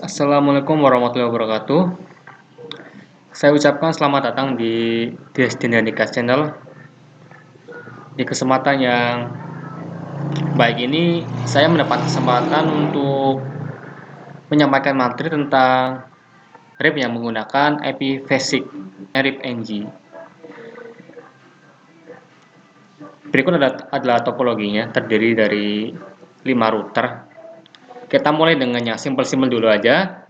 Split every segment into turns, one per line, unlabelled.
Assalamualaikum warahmatullahi wabarakatuh. Saya ucapkan selamat datang di Destinanikas Channel. Di kesempatan yang baik ini, saya mendapat kesempatan untuk menyampaikan materi tentang RIP yang menggunakan IP Basic RIP NG. Berikut adalah topologinya, terdiri dari 5 router. Kita mulai dengan yang simple-simple dulu aja.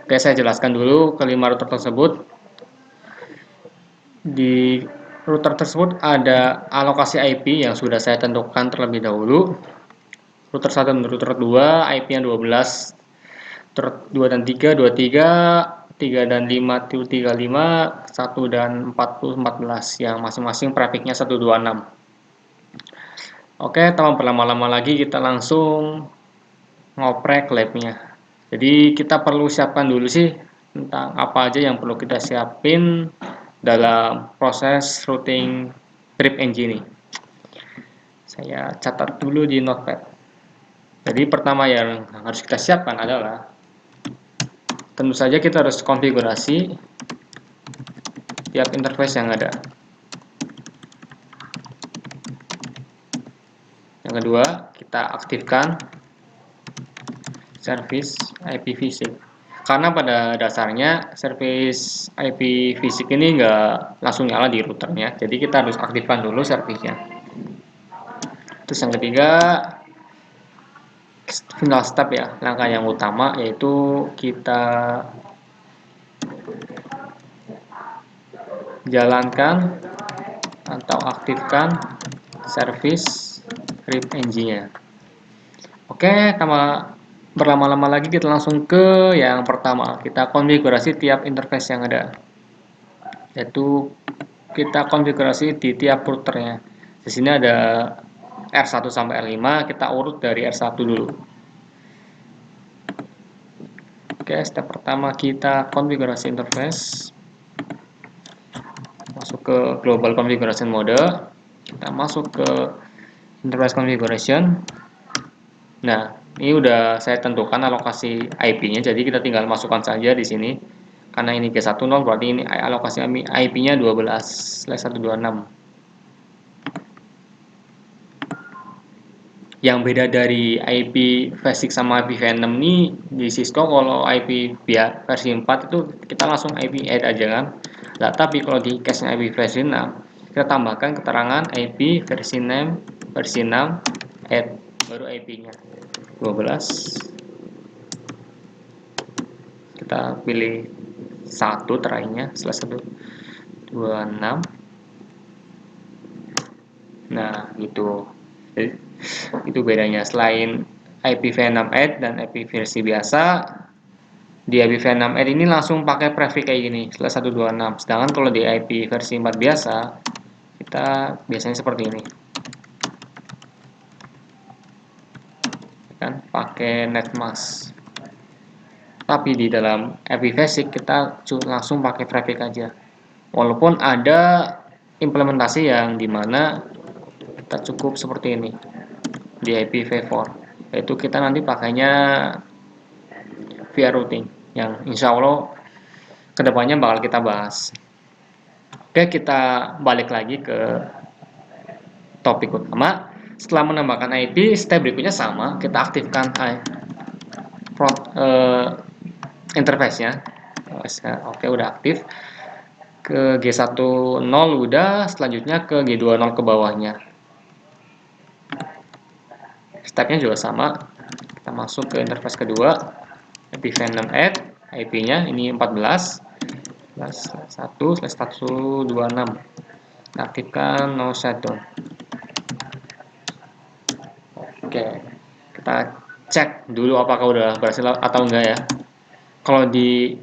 Oke, saya jelaskan dulu kelima router tersebut. Di router tersebut ada alokasi IP yang sudah saya tentukan terlebih dahulu. Router 1 dan router 2 IP-nya 12, router 2 dan 3 23, 3 dan 5 35, 1 dan 40 14 yang masing-masing prefixnya 126. Oke, tanpa berlama-lama lagi kita langsung ngoprek labnya. Jadi kita perlu siapkan dulu sih tentang apa aja yang perlu kita siapin dalam proses routing RIP NG ini. Saya catat dulu di notepad. Jadi pertama yang harus kita siapkan adalah tentu saja kita harus konfigurasi tiap interface yang ada. Yang kedua, kita aktifkan service IP Basic. Karena pada dasarnya service IP Basic ini nggak langsung nyala di routernya, jadi kita harus aktifkan dulu service-nya. Terus yang ketiga, final step ya, langkah yang utama yaitu kita jalankan atau aktifkan service RIP NG-nya. Oke, tanpa berlama-lama lagi kita langsung ke yang pertama. Kita konfigurasi tiap interface yang ada. Yaitu kita konfigurasi di tiap routernya. Di sini ada R1 sampai R5, kita urut dari R1 dulu. Oke, step pertama kita konfigurasi interface. Masuk ke global configuration mode. Kita masuk ke interface configuration. Nah, ini udah saya tentukan alokasi IP-nya, jadi kita tinggal masukkan saja di sini. Karena ini G10 berarti ini alokasi IP-nya 12/126. Yang beda dari IP Basic sama IP V6 ini di Cisco, kalau IP versi 4 itu kita langsung IP add aja kan. Nah, tapi kalau di case-nya IP versi 6 kita tambahkan keterangan IP versi 6 add baru IP-nya 12. Kita pilih 1 terakhirnya setelah 126. Nah, gitu. Jadi, itu bedanya. Selain IPv6 add dan IP versi biasa, di IPv6 add ini langsung pakai prefix kayak gini setelah 126. Sedangkan kalau di IP versi 4 biasa, kita biasanya seperti ini, kan pakai netmask. Tapi di dalam IP basic kita langsung pakai prefix aja. Walaupun ada implementasi yang dimana kita cukup seperti ini di IPv4, yaitu kita nanti pakainya via routing yang insya Allah kedepannya bakal kita bahas. Oke, kita balik lagi ke topik utama. Setelah menambahkan IP, step berikutnya sama, kita aktifkan interface-nya. Oke, udah aktif. Ke G10 udah, selanjutnya ke G20 ke bawahnya. Stepnya juga sama, kita masuk ke interface kedua, IPv6 add, IP-nya ini 14/1/126. Kita aktifkan no shutdown. Oke, kita cek dulu apakah udah berhasil atau enggak ya. Kalau di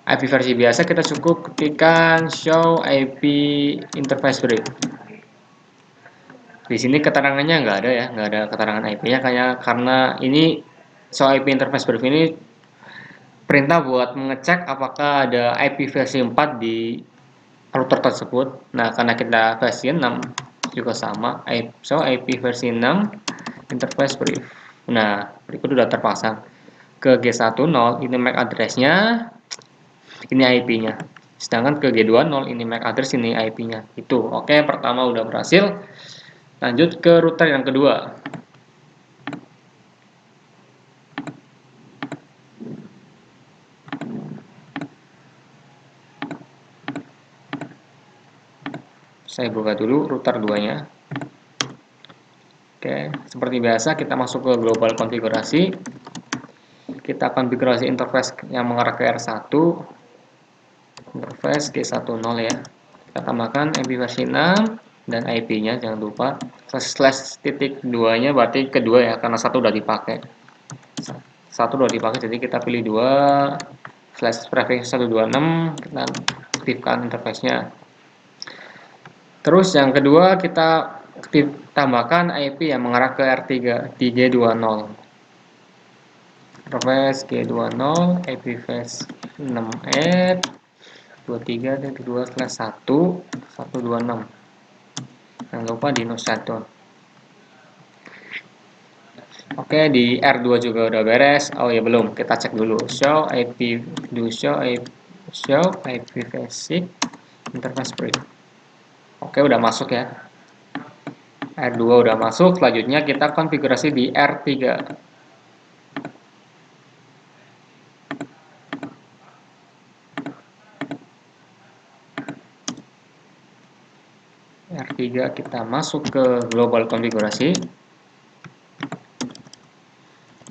IP versi biasa kita cukup ketikkan show IP interface brief. Di sini keterangannya nggak ada ya, nggak ada keterangan IP-nya karena ini show IP interface brief ini perintah buat mengecek apakah ada IP versi 4 di router tersebut. Nah, karena kita versi 6 juga sama, so IP versi 6 interface brief. Nah, berikut udah terpasang. ke G10 ini MAC address-nya, ini IP-nya. Sedangkan ke G20 ini MAC address, ini IP-nya. Itu. Oke, pertama udah berhasil. Lanjut ke router yang kedua. Saya buka dulu router 2-nya. Oke, seperti biasa kita masuk ke global konfigurasi. Kita konfigurasi interface yang mengarah ke R1. Interface G10 ya. Kita tambahkan MB versi 6 dan IP-nya jangan lupa. Slash titik 2-nya berarti kedua ya, karena satu udah dipakai. Satu udah dipakai, jadi kita pilih 2 slash prefix 126, kita aktifkan interface-nya. Terus yang kedua kita tambahkan IP yang mengarah ke R3 di G20. Interface G20 IP face 6 23.2/1/126. Jangan lupa di no shutdown. Oke, di R2 juga udah beres. Oh ya belum, kita cek dulu. Show IP basic interface brief. Oke, udah masuk ya. R2 udah masuk. Selanjutnya kita konfigurasi di R3. R3 kita masuk ke global konfigurasi.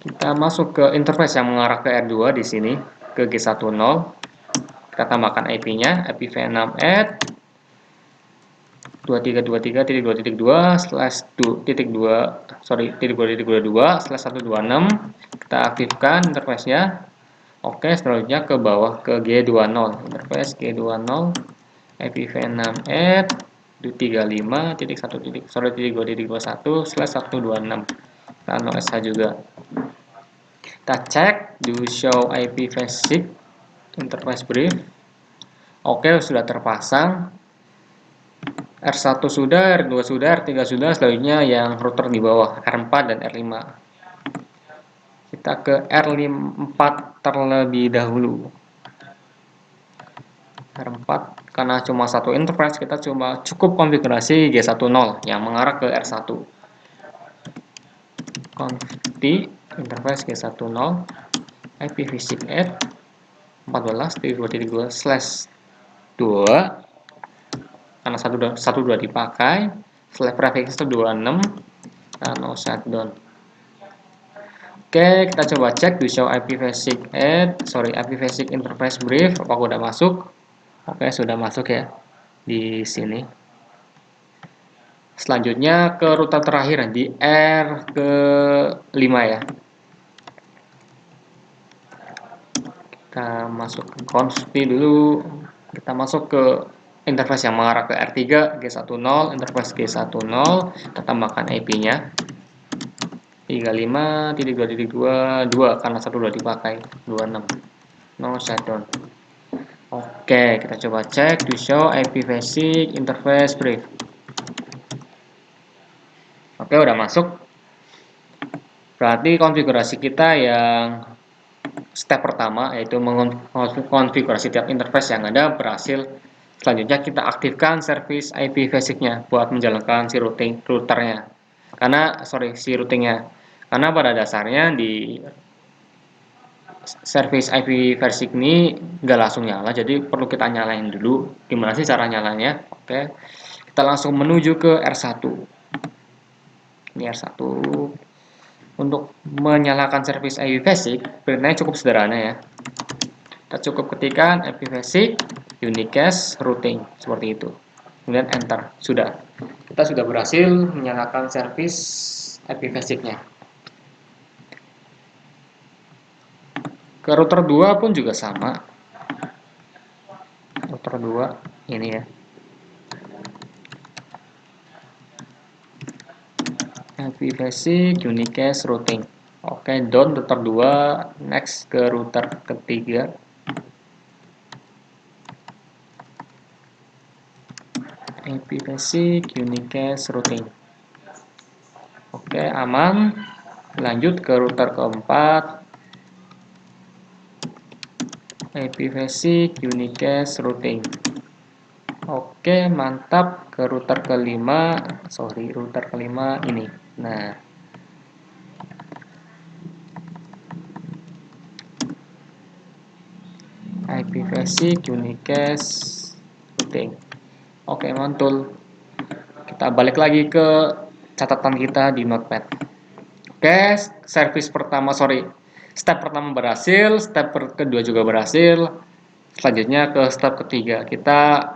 Kita masuk ke interface yang mengarah ke R2 di sini, ke G10. Kita tambahkan IP-nya, IPv6 add 2323.2.2/2/126. Kita aktifkan interface-nya. Oke, selanjutnya ke bawah ke G20. Interface G20 IPv6 add 35.1.2.1/126. Kita no SH juga. Kita cek do show IP basic interface brief. Oke, sudah terpasang. R1 sudah, R2 sudah, R3 sudah, selanjutnya yang router di bawah R4 dan R5. Kita ke R4 terlebih dahulu. R4 karena cuma satu interface, kita cukup konfigurasi G10 yang mengarah ke R1. Conf interface G10 IPv6 add 14.2.2/2 karena satu udah dipakai. Slash prefix 26 no shutdown. Oke, kita coba cek do show IPv6 IPv6 interface brief apakah udah masuk. Oke, sudah masuk ya di sini. Selanjutnya ke router terakhir di R ke-5 ya. Kita masuk ke config dulu. Kita masuk ke interface yang mengarah ke R3 G10, interface G10. Kita tambahkan IP-nya 35.2.2 karena satu udah dipakai 26. No shutdown. Oke, kita coba cek do show IP basic interface brief. Oke, udah masuk. Berarti konfigurasi kita yang step pertama yaitu mengonfigurasi tiap interface yang ada berhasil. Selanjutnya kita aktifkan service IP basic-nya buat menjalankan si routernya. Si routingnya. Karena pada dasarnya di service IP basic ini nggak langsung nyala, jadi perlu kita nyalain dulu. Gimana sih cara nyalanya? Oke, kita langsung menuju ke R1. Ini R1. Untuk menyalakan service IP basic, perintahnya cukup sederhana ya. Kita cukup ketikkan IP basic unicast routing seperti itu. Kemudian enter. Sudah. Kita sudah berhasil menyalakan service IP basic-nya. Ke router 2 pun juga sama. Router 2 ini ya. IP basic unicast routing. Oke, down router 2, next ke router ketiga. IP basic unicast routing. Oke, aman. Lanjut ke router keempat. IP basic, unicast, routing. Oke, mantap. Ke router kelima, router kelima ini. Nah, IP basic, unicast, routing. Oke, mantul. Kita balik lagi ke catatan kita di notepad. Oke, step pertama berhasil, step kedua juga berhasil. Selanjutnya ke step ketiga, kita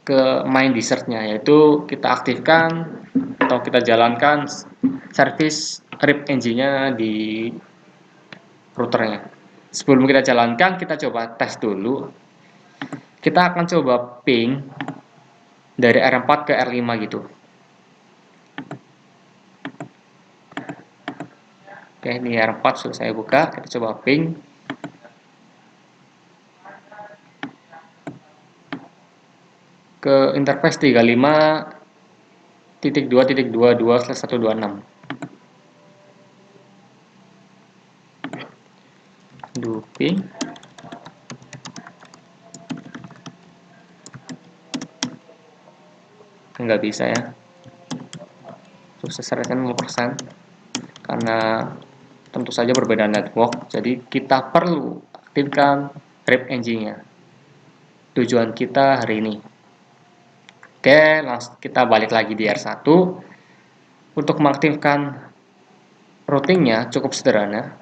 ke main dessertnya, yaitu kita aktifkan atau kita jalankan service RIP engine-nya di routernya. Sebelum kita jalankan, kita coba tes dulu. Kita akan coba ping dari R4 ke R5 gitu. Oke, ini R4 sudah saya buka. Kita coba ping. Ke interface 35.2.22/126. Ping. Nggak bisa ya. Sukses rate 0%. Karena tentu saja berbeda network, jadi kita perlu aktifkan RIP engine-nya. Tujuan kita hari ini. Oke, langsung kita balik lagi di R1. Untuk mengaktifkan routingnya cukup sederhana.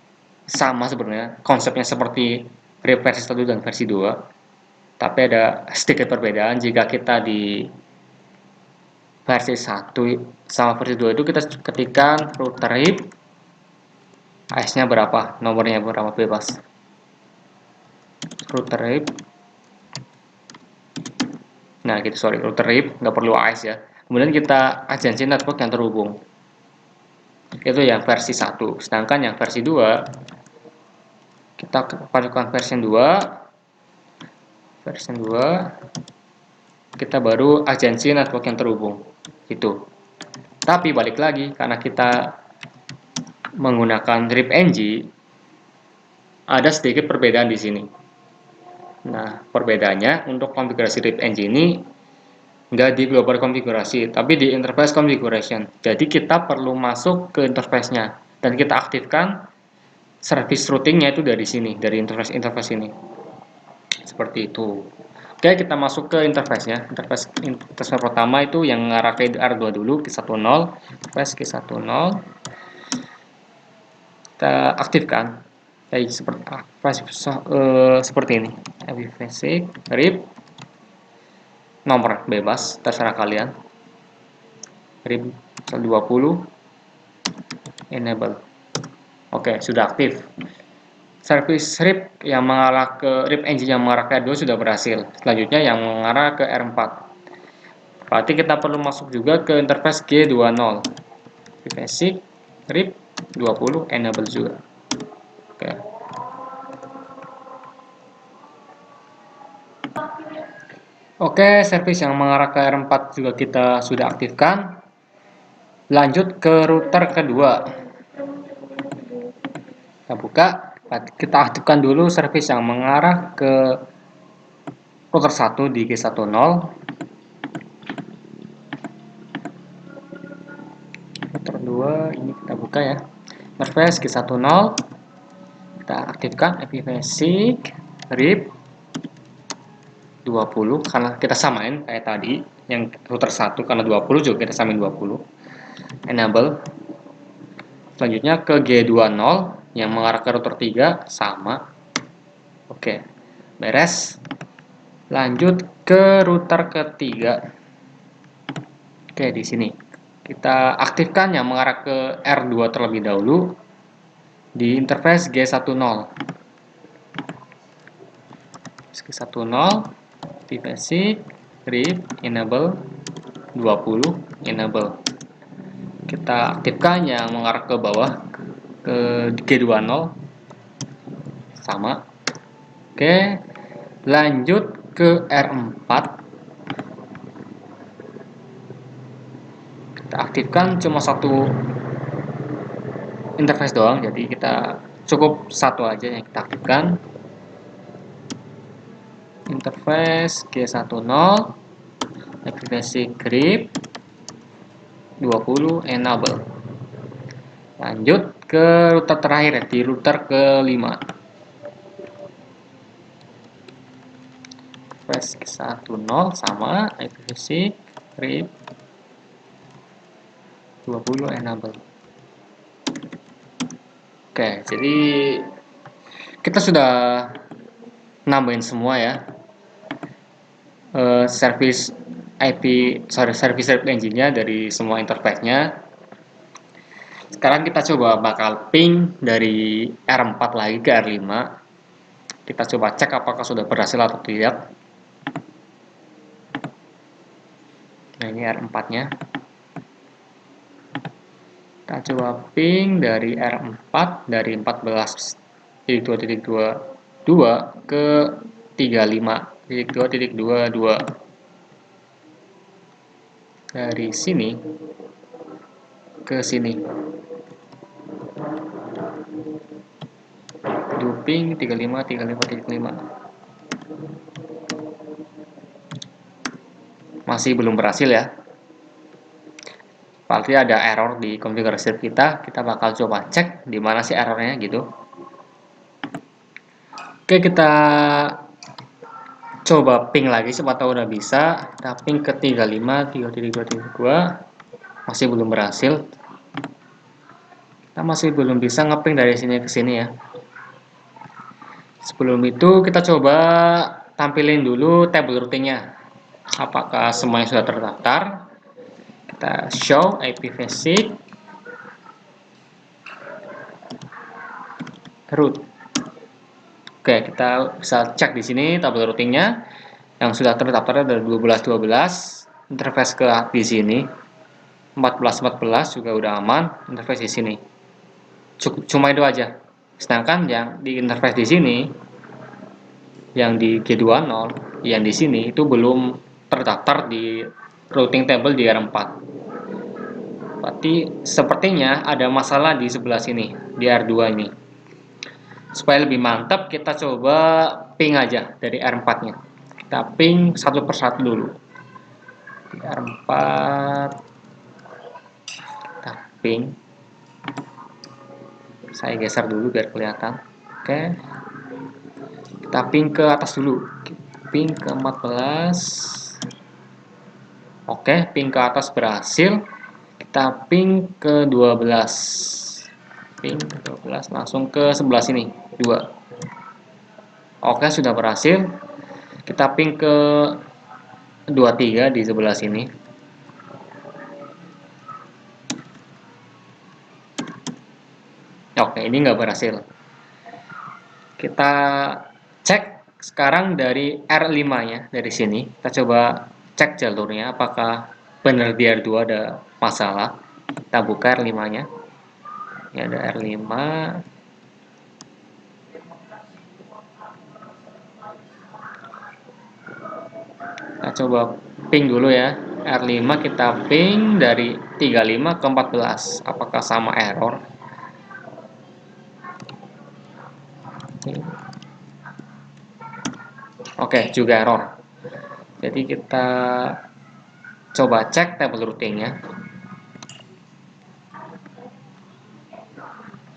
Sama sebenarnya, konsepnya seperti RIP versi 1 dan versi 2. Tapi ada sedikit perbedaan jika kita di versi 1 sama versi 2 itu kita ketikkan router RIP, AES-nya berapa, nomornya berapa, bebas. Router RIP. Nah, gitu, router RIP, nggak perlu AES ya. Kemudian kita agensi network yang terhubung. Itu yang versi 1. Sedangkan yang versi 2, kita padukan versi 2. Versi 2, kita baru agensi network yang terhubung. Gitu. Tapi balik lagi, karena kita menggunakan RIP NG, ada sedikit perbedaan di sini. Nah, perbedaannya untuk konfigurasi RIP NG ini nggak di global konfigurasi, tapi di interface configuration. Jadi kita perlu masuk ke interface-nya dan kita aktifkan service routing-nya itu dari sini, dari interface ini. Seperti itu. Oke, kita masuk ke interface-nya. Interface pertama itu yang mengarah ke R2 dulu, K10, interface K10. Kita aktifkan. Kayak seperti ini. IP basic, RIP, nomor bebas, terserah kalian. RIP 20, enable. Oke, sudah aktif. Service RIP yang mengarah ke RIP engine yang mengarah ke R2 sudah berhasil. Selanjutnya yang mengarah ke R4. Berarti kita perlu masuk juga ke interface G20. Basic, RIP 20, enable juga. Oke. Oke, service yang mengarah ke R4 juga kita sudah aktifkan. Lanjut ke router kedua. Kita buka, kita aktifkan dulu service yang mengarah ke router 1 di G10. Router 2 ini kita buka ya. Interface G10. Kita aktifkan IP basic, RIP 20 karena kita samain kayak tadi yang router 1 karena 20 juga kita samain 20. Enable. Selanjutnya ke G20 yang mengarah ke router 3 sama. Oke. Beres. Lanjut ke router ketiga. Oke, di sini kita aktifkan yang mengarah ke R2 terlebih dahulu di interface G10. G10 basic, RIP, enable 20, enable. Kita aktifkan yang mengarah ke bawah ke G20 sama. Oke, lanjut ke R4. Kita aktifkan cuma satu interface doang, jadi kita cukup satu aja yang kita aktifkan. interface G10, aplikasi grip 20 enable. Lanjut ke router terakhir ya, di router ke-5. Interface G10 sama aplikasi grip 20 enable. Oke, jadi kita sudah nambahin semua ya, service engine-nya dari semua interface-nya. Sekarang kita coba bakal ping dari R4 lagi ke R5. Kita coba cek apakah sudah berhasil atau tidak. Nah, ini R4-nya. Kita coba ping dari R4 dari 14.2.22 ke 35.2.22. Dari sini ke sini. Duping 35.35.35. Masih belum berhasil ya. Berarti ada error di konfigurasi kita. Kita bakal coba cek di mana sih errornya gitu. Oke, kita coba ping lagi, siapa tahu udah bisa. Kita ping ke 35.3.2.2. Masih belum berhasil. Kita masih belum bisa ngeping dari sini ke sini ya. Sebelum itu kita coba tampilin dulu table routingnya. Apakah semuanya sudah terdaftar? Kita show IP basic root. Oke, kita bisa cek di sini tabel routingnya. Yang sudah terdaftar ada 12.12. Interface ke di sini 14.14 juga udah aman. Interface di sini. Cuma itu aja. Sedangkan yang di interface di sini, yang di G20, yang di sini itu belum terdaftar di routing table di R4. Berarti sepertinya ada masalah di sebelah sini, di R2 ini. Supaya lebih mantap, kita coba ping aja dari R4-nya. Kita ping satu persatu dulu. Di R4, kita ping. Saya geser dulu biar kelihatan. Oke. Kita ping ke atas dulu. Ping ke 14. Oke, ping ke atas berhasil. Kita ping ke 12. Ping ke 12 langsung ke sebelah sini 2. Oke, sudah berhasil. Kita ping ke 23 di sebelah sini. Oke, ini nggak berhasil. Kita cek sekarang dari R5 ya, dari sini. Kita coba cek jalurnya apakah benar di R2 ada masalah. Kita buka R5 nya. Ini ada R5. Kita coba ping dulu ya. R5 kita ping dari 35 ke 14. Apakah sama error? Oke, juga error. Jadi kita coba cek table routingnya.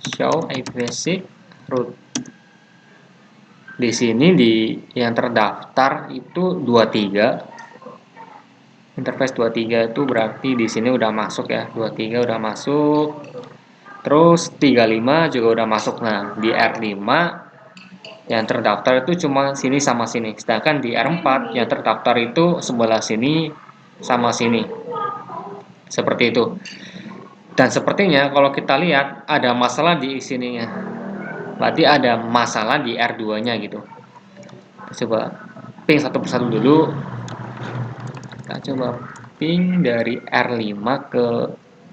Show IP basic root. Di sini di yang terdaftar itu 23. Interface 23 itu berarti di sini udah masuk ya. 23 udah masuk. Terus 35 juga udah masuk. Nah, di R5 yang terdaftar itu cuma sini sama sini. Sedangkan di R4 yang terdaftar itu sebelah sini sama sini. Seperti itu. Dan sepertinya kalau kita lihat ada masalah di sininya. Berarti ada masalah di R2-nya gitu. Kita coba ping satu persatu dulu. Kita coba ping dari R5 ke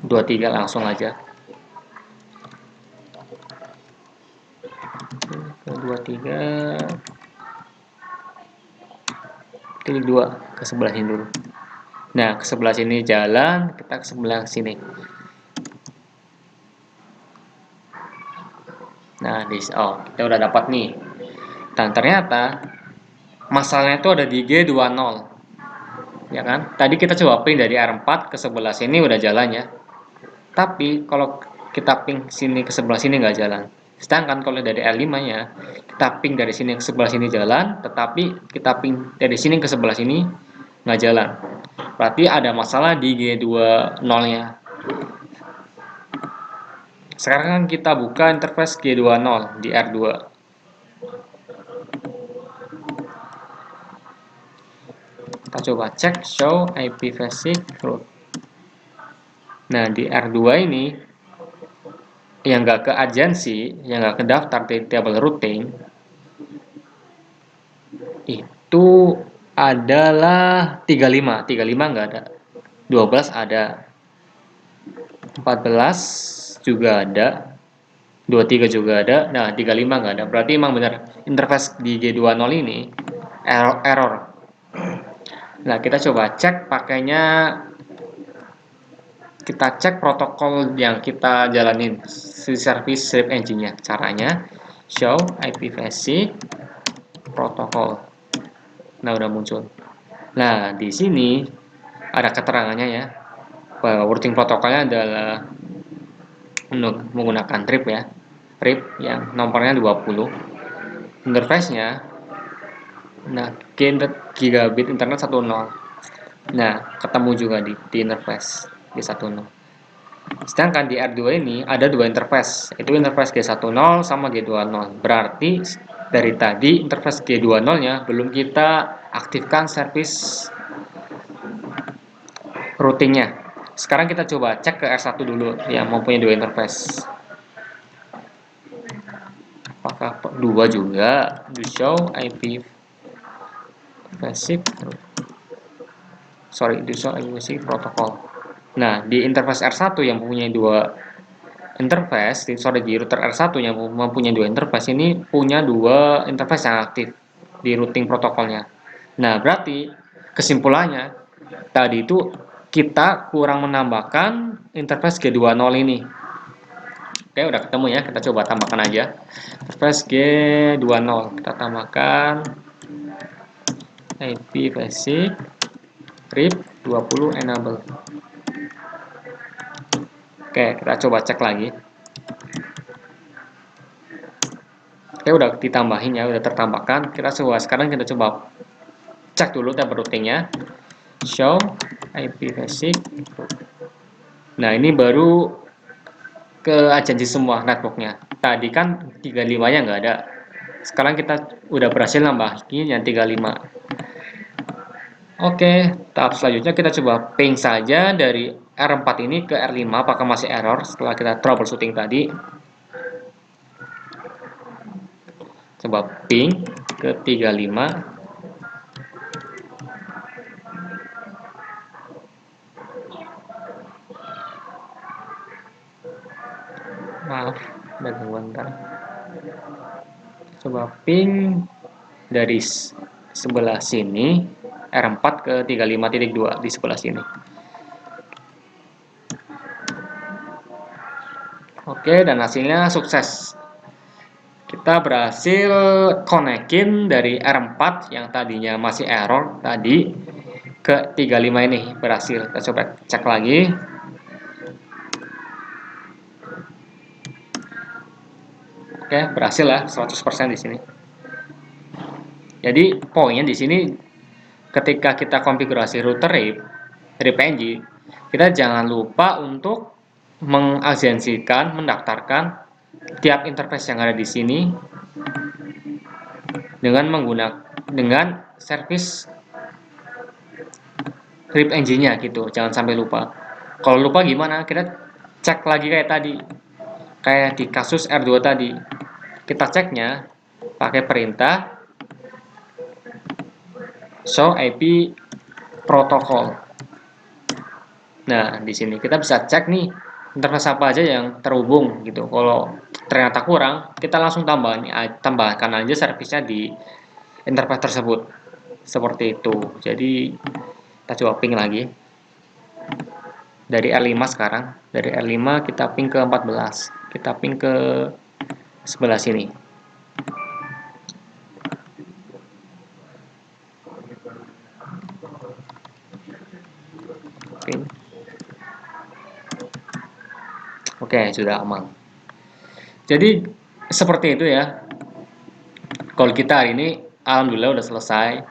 23 langsung aja. Ke 23 titik 2 ke sebelah sini dulu. Nah, ke sebelah sini jalan, kita ke sebelah sini. Nah, kita udah dapat nih. Dan ternyata masalahnya itu ada di G20, ya kan? Tadi kita coba ping dari R4 ke sebelah sini udah jalan ya. Tapi kalau kita ping sini ke sebelah sini nggak jalan. Sedangkan kalau dari R5-nya, kita ping dari sini ke sebelah sini jalan, tetapi kita ping dari sini ke sebelah sini nggak jalan. Berarti ada masalah di G20-nya. Sekarang kan kita buka interface G20 di R2. Kita coba cek show IP basic route. Nah, di R2 ini yang nggak ke agensi, yang nggak ke daftar di table routing, itu adalah 35. 35 nggak ada. 12 ada. 14 juga ada. 23 juga ada. Nah, 35 nggak ada. Berarti emang benar interface di G20 ini error. Nah, kita coba cek pakainya, kita cek protokol yang kita jalanin si service strip engine-nya. Caranya show IP basic protokol. Nah, udah muncul. Nah, di sini ada keterangannya ya, bahwa routing protokolnya adalah menggunakan RIP ya, RIP yang nomornya 20. Interface-nya, nah, gigabit internet 10. Nah, ketemu juga di interface G10. Sedangkan di R2 ini ada dua interface, itu interface G10 sama G20. Berarti dari tadi interface G20-nya belum kita aktifkan service routingnya. Sekarang kita coba cek ke R1 dulu yang mempunyai dua interface. Apakah dua juga? Do show IP basic do show IP basic protocol. Nah, di interface R1 yang mempunyai dua interface, di router R1 yang mempunyai dua interface ini punya dua interface yang aktif di routing protokolnya. Nah, berarti kesimpulannya tadi itu kita kurang menambahkan interface G20 ini. Oke, udah ketemu ya. Kita coba tambahkan aja. Interface G20 kita tambahkan IP basic RIP 20 enable. Oke, kita coba cek lagi. Oke, udah ditambahin ya, udah tertambahkan. Sekarang kita coba cek dulu tab routingnya. Show IP basic. Nah, ini baru ke agensi semua networknya. Tadi kan 35-nya nggak ada. Sekarang kita udah berhasil nambahin yang 35. Oke, tahap selanjutnya kita coba ping saja dari R4 ini ke R5 apakah masih error setelah kita troubleshooting tadi. Coba ping ke 35. Maaf, ada gangguan bentar. Coba ping dari sebelah sini R4 ke 35.2 di sebelah sini. Oke, dan hasilnya sukses. Kita berhasil konekin dari R4 yang tadinya masih error tadi ke 35 ini berhasil. Kita coba cek lagi. Oke, berhasil lah 100% di sini. Jadi poinnya di sini ketika kita konfigurasi router RIP PNG, kita jangan lupa untuk mengagensikan, mendaftarkan tiap interface yang ada di sini dengan service RIP engine-nya gitu. Jangan sampai lupa. Kalau lupa gimana? Kita cek lagi kayak tadi. Kayak di kasus R2 tadi. Kita ceknya pakai perintah show IP protocol. Nah, di sini kita bisa cek nih interface apa aja yang terhubung gitu. Kalau ternyata kurang, kita langsung tambahkan aja servisnya di interface tersebut. Seperti itu. Jadi kita coba ping lagi. Dari R5 sekarang, dari R5 kita ping ke 14. Kita ping ke sebelah sini. Oke, sudah aman. Jadi seperti itu ya. Kalau kita hari ini alhamdulillah udah selesai.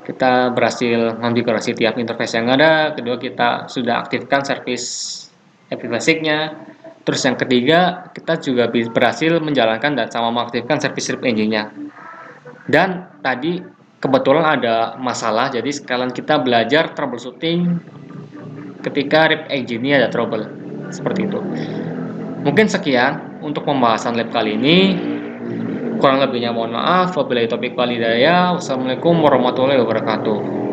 Kita berhasil mengkonfigurasi tiap interface yang ada. Kedua, kita sudah aktifkan service API Basic-nya. Terus yang ketiga, kita juga berhasil menjalankan dan sama mengaktifkan service RIP engine-nya. Dan tadi kebetulan ada masalah, jadi sekalian kita belajar troubleshooting ketika RIP engine-nya ada trouble. Seperti itu. Mungkin sekian untuk pembahasan lab kali ini. Kurang lebihnya mohon maaf. Wabillahi taufiq wal hidayah. Wassalamualaikum warahmatullahi wabarakatuh.